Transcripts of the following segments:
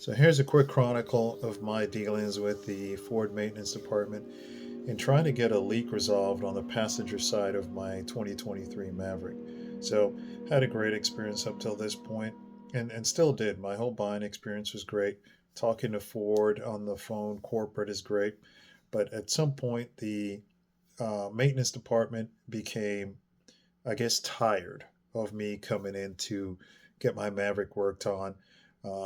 So here's a quick chronicle of my dealings with the Ford maintenance department in trying to get a leak resolved on the passenger side of my 2023 Maverick. So had a great experience up till this point, and still did. My whole buying experience was great. Talking to Ford on the phone, corporate is great, but at some point the maintenance department became, I guess, tired of me coming in to get my Maverick worked on,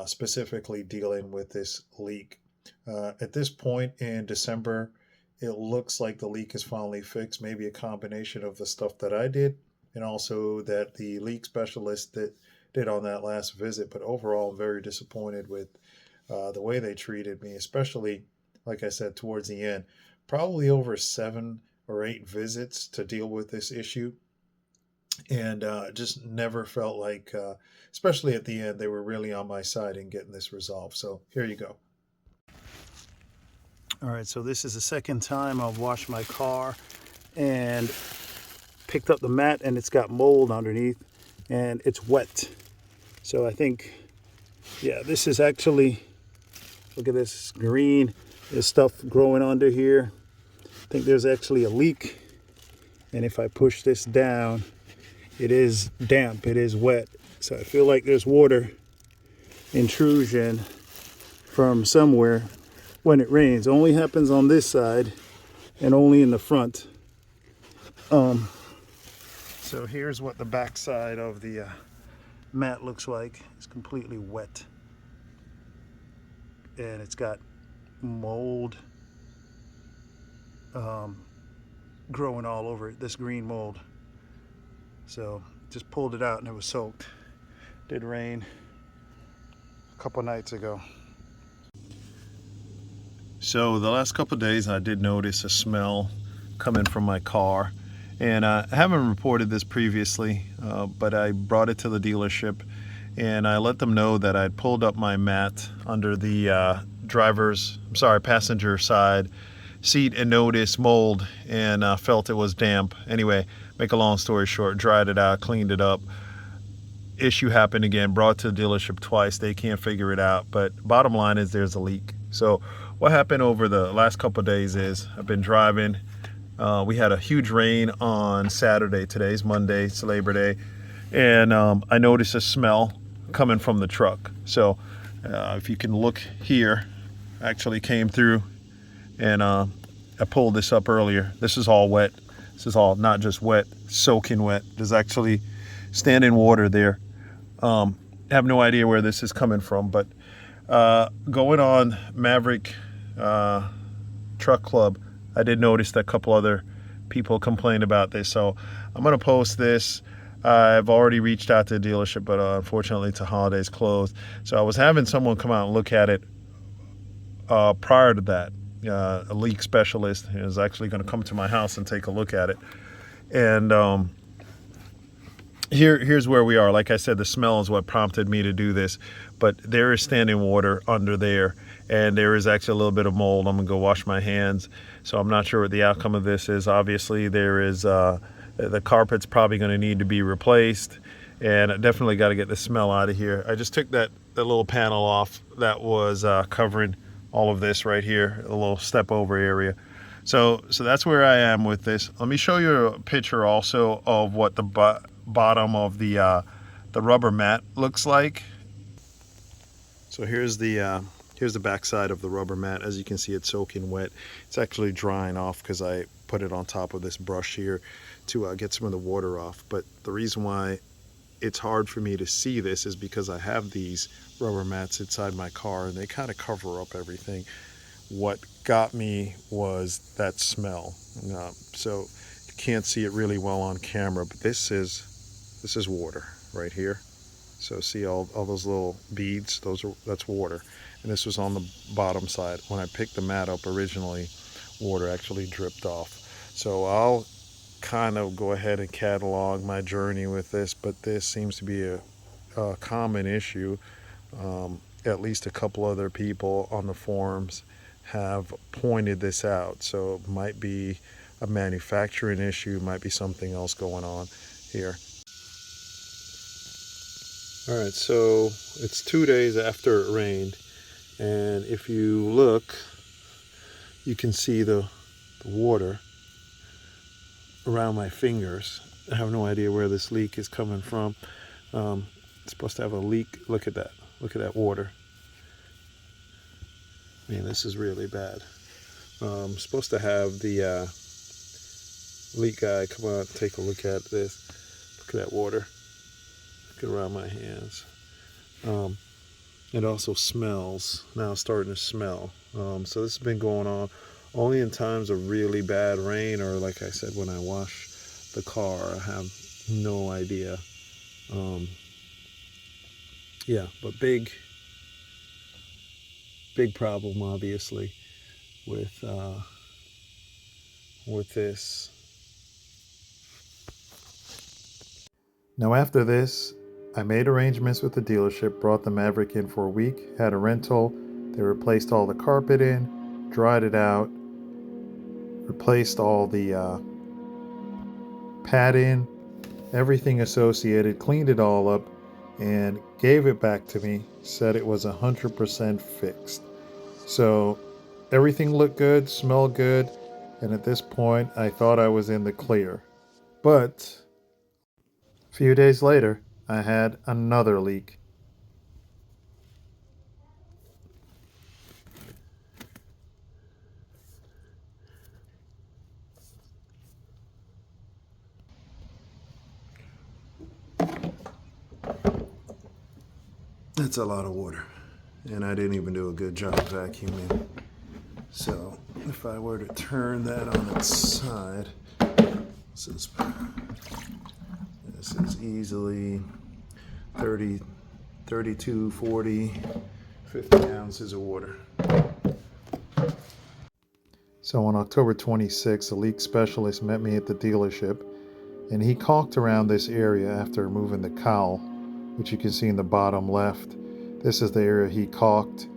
specifically dealing with this leak. At this point in December, it looks like the leak is finally fixed. Maybe a combination of the stuff that I did and also that the leak specialist that did on that last visit. But overall, I'm very disappointed with the way they treated me, especially, like I said, towards the end. Probably over 7 or 8 visits to deal with this issue, and just never felt like, especially at the end, they were really on my side in getting this resolved. So here you go. All right, so this is the second time I've washed my car and picked up the mat, and it's got mold underneath and it's wet. So I think, yeah, this is actually, look at this green. There's stuff growing under here. I think there's actually a leak. And if I push this down, it is damp, it is wet. So I feel like there's water intrusion from somewhere when it rains. It only happens on this side and only in the front. So here's what the back side of the mat looks like. It's completely wet. And it's got mold growing all over it, this green mold. So just pulled it out and it was soaked. Did rain a couple nights ago. So the last couple of days, I did notice a smell coming from my car, and I haven't reported this previously, but I brought it to the dealership, and I let them know that I'd pulled up my mat under the passenger side seat and noticed mold and felt it was damp. Anyway, make a long story short, dried it out, cleaned it up. Issue happened again, brought to the dealership twice. They can't figure it out, but bottom line is there's a leak. So what happened over the last couple of days is I've been driving. We had a huge rain on Saturday. Today's Monday, it's Labor Day, and I noticed a smell coming from the truck. So if you can look here, actually came through, and I pulled this up earlier. This is all wet. This is all not just wet, soaking wet. There's actually standing water there. I have no idea where this is coming from, but going on Maverick Truck Club, I did notice that a couple other people complained about this. So I'm going to post this. I've already reached out to the dealership, but unfortunately, it's a holidays closed. So I was having someone come out and look at it prior to that. A leak specialist is actually going to come to my house and take a look at it. And here's where we are. Like I said, the smell is what prompted me to do this, but there is standing water under there, and there is actually a little bit of mold. I'm gonna go wash my hands, so I'm not sure what the outcome of this is. Obviously, there is the carpet's probably going to need to be replaced, and I definitely got to get the smell out of here. I just took that little panel off that was covering all of this right here, a little step over area. So that's where I am with this. Let me show you a picture also of what the bottom of the rubber mat looks like. So here's the back side of the rubber mat. As you can see, it's soaking wet. It's actually drying off because I put it on top of this brush here to get some of the water off. But the reason why it's hard for me to see this is because I have these rubber mats inside my car and they kind of cover up everything. What got me was that smell. So you can't see it really well on camera, but this is water right here. So see all those little beads, that's water. And this was on the bottom side. When I picked the mat up originally, water actually dripped off. So I'll kind of go ahead and catalog my journey with this, but this seems to be a common issue. At least a couple other people on the forums have pointed this out. So it might be a manufacturing issue, might be something else going on here. All right, so it's 2 days after it rained, And if you look, you can see the water around my fingers. I have no idea where this leak is coming from. It's supposed to have a leak. Look at that. Look at that water. I mean, this is really bad. I'm supposed to have the leak guy come out and take a look at this. Look at that water. Look around my hands. It also smells. Now it's starting to smell. So this has been going on only in times of really bad rain, or like I said, when I wash the car. I have no idea. Yeah, but big problem, obviously, with this. Now after this, I made arrangements with the dealership, brought the Maverick in for a week, had a rental. They replaced all the carpet in, dried it out, replaced all the padding, everything associated, cleaned it all up, and gave it back to me, said it was 100% fixed. So everything looked good, smelled good, and at this point I thought I was in the clear. But a few days later, I had another leak. That's a lot of water, and I didn't even do a good job vacuuming. So if I were to turn that on its side, this is easily 30, 32, 40, 50 ounces of water. So on October 26th, a leak specialist met me at the dealership, and he caulked around this area after removing the cowl, which you can see in the bottom left. This is the area he caulked.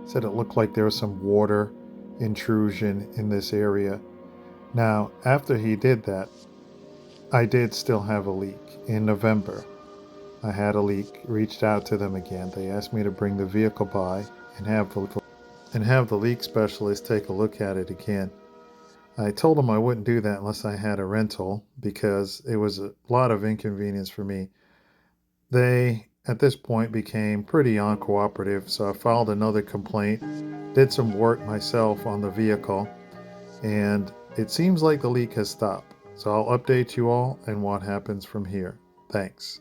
Said it looked like there was some water intrusion in this area. Now, after he did that, I did still have a leak. In November, I had a leak, reached out to them again. They asked me to bring the vehicle by and have the leak specialist take a look at it again. I told them I wouldn't do that unless I had a rental because it was a lot of inconvenience for me. They, at this point, became pretty uncooperative, so I filed another complaint, did some work myself on the vehicle, and it seems like the leak has stopped. So I'll update you all and what happens from here. Thanks.